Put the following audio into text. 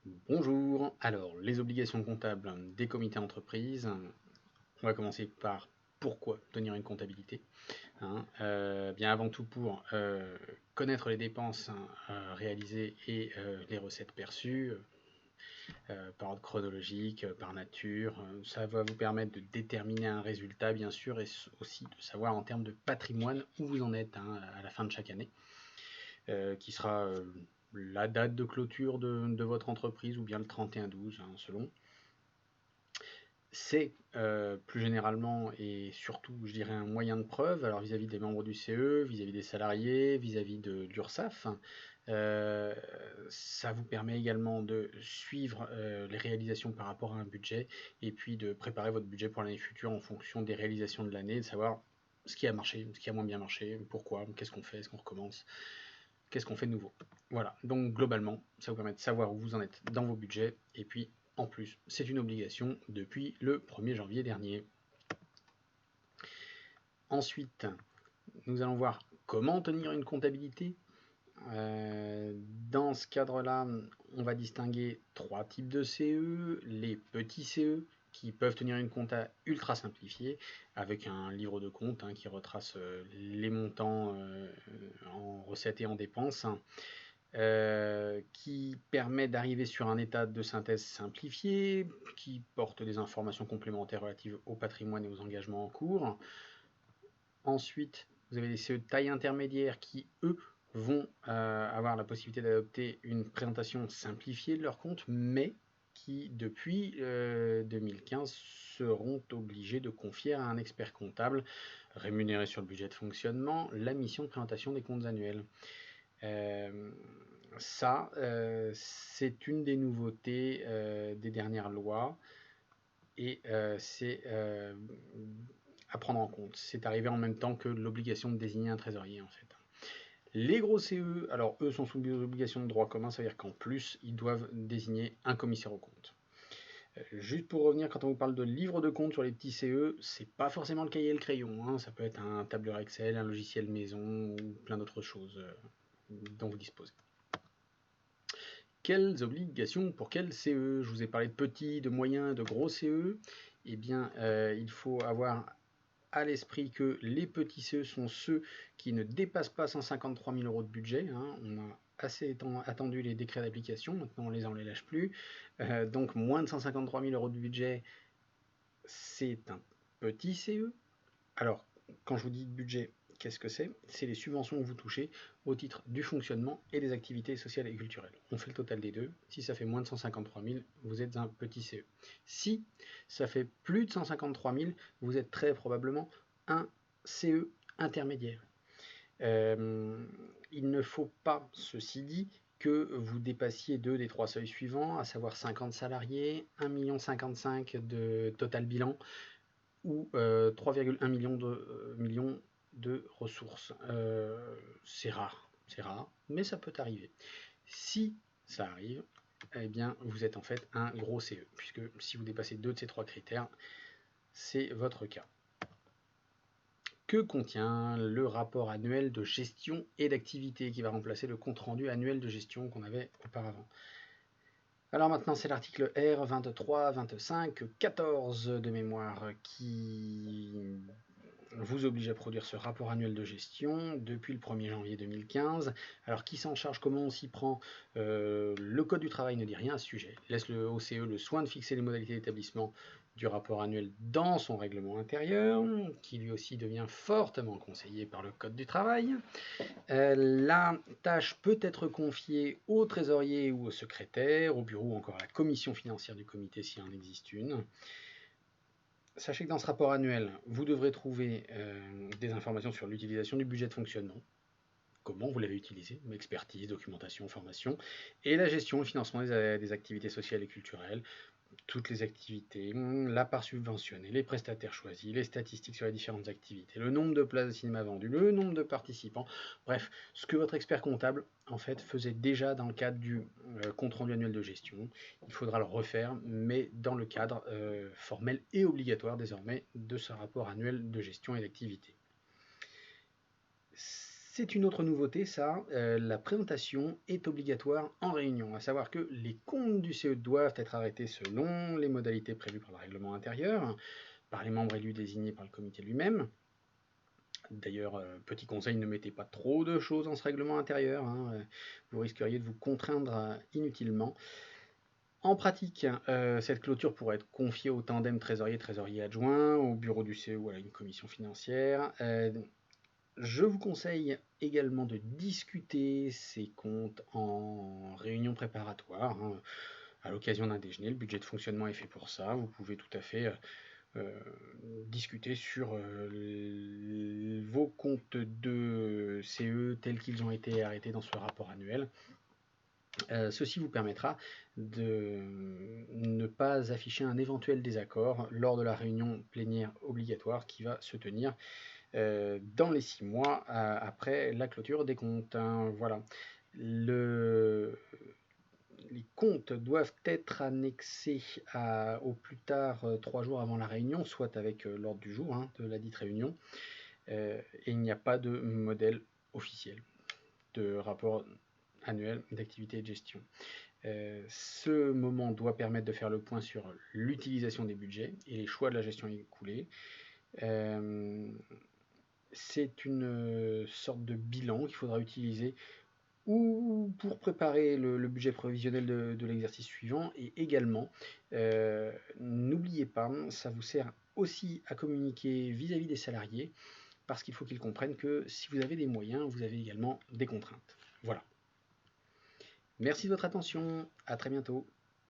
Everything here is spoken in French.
Bonjour, alors les obligations comptables des comités entreprises, on va commencer par pourquoi tenir une comptabilité. Bien avant tout pour connaître les dépenses réalisées et les recettes perçues par ordre chronologique, par nature. Ça va vous permettre de déterminer un résultat bien sûr et aussi de savoir en termes de patrimoine où vous en êtes à la fin de chaque année, qui sera la date de clôture de votre entreprise ou bien le 31/12 selon. C'est plus généralement et surtout, je dirais, un moyen de preuve, alors vis-à-vis des membres du CE, vis-à-vis des salariés, vis-à-vis de l'URSSAF. Ça vous permet également de suivre les réalisations par rapport à un budget et puis de préparer votre budget pour l'année future en fonction des réalisations de l'année, de savoir ce qui a marché, ce qui a moins bien marché, pourquoi, qu'est-ce qu'on fait, est-ce qu'on recommence, qu'est-ce qu'on fait de nouveau. Voilà, donc globalement, ça vous permet de savoir où vous en êtes dans vos budgets et puis en plus, c'est une obligation depuis le 1er janvier dernier. Ensuite, nous allons voir comment tenir une comptabilité. Dans ce cadre-là, on va distinguer trois types de CE. Les petits CE qui peuvent tenir une compta ultra simplifiée avec un livre de compte qui retrace les montants en recettes et en dépenses. Qui permet d'arriver sur un état de synthèse simplifié, qui porte des informations complémentaires relatives au patrimoine et aux engagements en cours. Ensuite, vous avez des CE de taille intermédiaire qui, eux, vont avoir la possibilité d'adopter une présentation simplifiée de leur compte, mais qui, depuis 2015, seront obligés de confier à un expert comptable rémunéré sur le budget de fonctionnement la mission de présentation des comptes annuels. Ça, c'est une des nouveautés des dernières lois et c'est à prendre en compte. C'est arrivé en même temps que l'obligation de désigner un trésorier en fait. Les gros CE, alors eux sont soumis aux obligations de droit commun, ça veut dire qu'en plus ils doivent désigner un commissaire aux comptes. Juste pour revenir, quand on vous parle de livre de compte sur les petits CE, c'est pas forcément le cahier et le crayon, ça peut être un tableur Excel, un logiciel maison ou plein d'autres choses dont vous disposez. Quelles obligations pour quel CE? Je vous ai parlé de petits, de moyens, de gros CE. Eh bien, il faut avoir à l'esprit que les petits CE sont ceux qui ne dépassent pas 153 000 € de budget. On a assez attendu les décrets d'application, maintenant on les lâche plus. Donc moins de 153 000 € de budget, c'est un petit CE. Alors, quand je vous dis budget, qu'est-ce que c'est? C'est les subventions que vous touchez au titre du fonctionnement et des activités sociales et culturelles. On fait le total des deux. Si ça fait moins de 153 000, vous êtes un petit CE. Si ça fait plus de 153 000, vous êtes très probablement un CE intermédiaire. Il ne faut pas, ceci dit, que vous dépassiez deux des trois seuils suivants, à savoir 50 salariés, 1,55 million de total bilan, ou 3,1 millions de ressources. C'est rare, mais ça peut arriver. Si ça arrive, eh bien, vous êtes en fait un gros CE, puisque si vous dépassez deux de ces trois critères, c'est votre cas. Que contient le rapport annuel de gestion et d'activité qui va remplacer le compte-rendu annuel de gestion qu'on avait auparavant? Alors maintenant, c'est l'article R 23, 25, 14 de mémoire qui vous oblige à produire ce rapport annuel de gestion depuis le 1er janvier 2015. Alors qui s'en charge, comment on s'y prend? Le Code du travail ne dit rien à ce sujet. Laisse le OCE le soin de fixer les modalités d'établissement du rapport annuel dans son règlement intérieur, qui lui aussi devient fortement conseillé par le Code du travail. La tâche peut être confiée au trésorier ou au secrétaire, au bureau ou encore à la commission financière du comité s'il en existe une. Sachez que dans ce rapport annuel, vous devrez trouver des informations sur l'utilisation du budget de fonctionnement, comment vous l'avez utilisé, expertise, documentation, formation, et la gestion et le financement des activités sociales et culturelles, toutes les activités, la part subventionnée, les prestataires choisis, les statistiques sur les différentes activités, le nombre de places de cinéma vendues, le nombre de participants, bref, ce que votre expert comptable en fait faisait déjà dans le cadre du compte rendu annuel de gestion. Il faudra le refaire, mais dans le cadre formel et obligatoire désormais de ce rapport annuel de gestion et d'activité. C'est une autre nouveauté, ça. La présentation est obligatoire en réunion, à savoir que les comptes du CE doivent être arrêtés selon les modalités prévues par le règlement intérieur, par les membres élus désignés par le comité lui-même. D'ailleurs, petit conseil, ne mettez pas trop de choses dans ce règlement intérieur, hein, vous risqueriez de vous contraindre inutilement. En pratique, cette clôture pourrait être confiée au tandem trésorier adjoint, au bureau du CE ou à une commission financière. Je vous conseille également de discuter ces comptes en réunion préparatoire, hein, à l'occasion d'un déjeuner. Le budget de fonctionnement est fait pour ça. Vous pouvez tout à fait discuter sur vos comptes de CE tels qu'ils ont été arrêtés dans ce rapport annuel. Ceci vous permettra de ne pas afficher un éventuel désaccord lors de la réunion plénière obligatoire qui va se tenir dans les 6 mois après la clôture des comptes. Voilà. Les comptes doivent être annexés au plus tard 3 jours avant la réunion, soit avec l'ordre du jour, hein, de la dite réunion. Et il n'y a pas de modèle officiel de rapport annuel d'activité et de gestion. Ce moment doit permettre de faire le point sur l'utilisation des budgets et les choix de la gestion écoulée. C'est une sorte de bilan qu'il faudra utiliser ou pour préparer le budget prévisionnel de l'exercice suivant, et également, n'oubliez pas, ça vous sert aussi à communiquer vis-à-vis des salariés, parce qu'il faut qu'ils comprennent que si vous avez des moyens, vous avez également des contraintes. Voilà. Merci de votre attention, à très bientôt.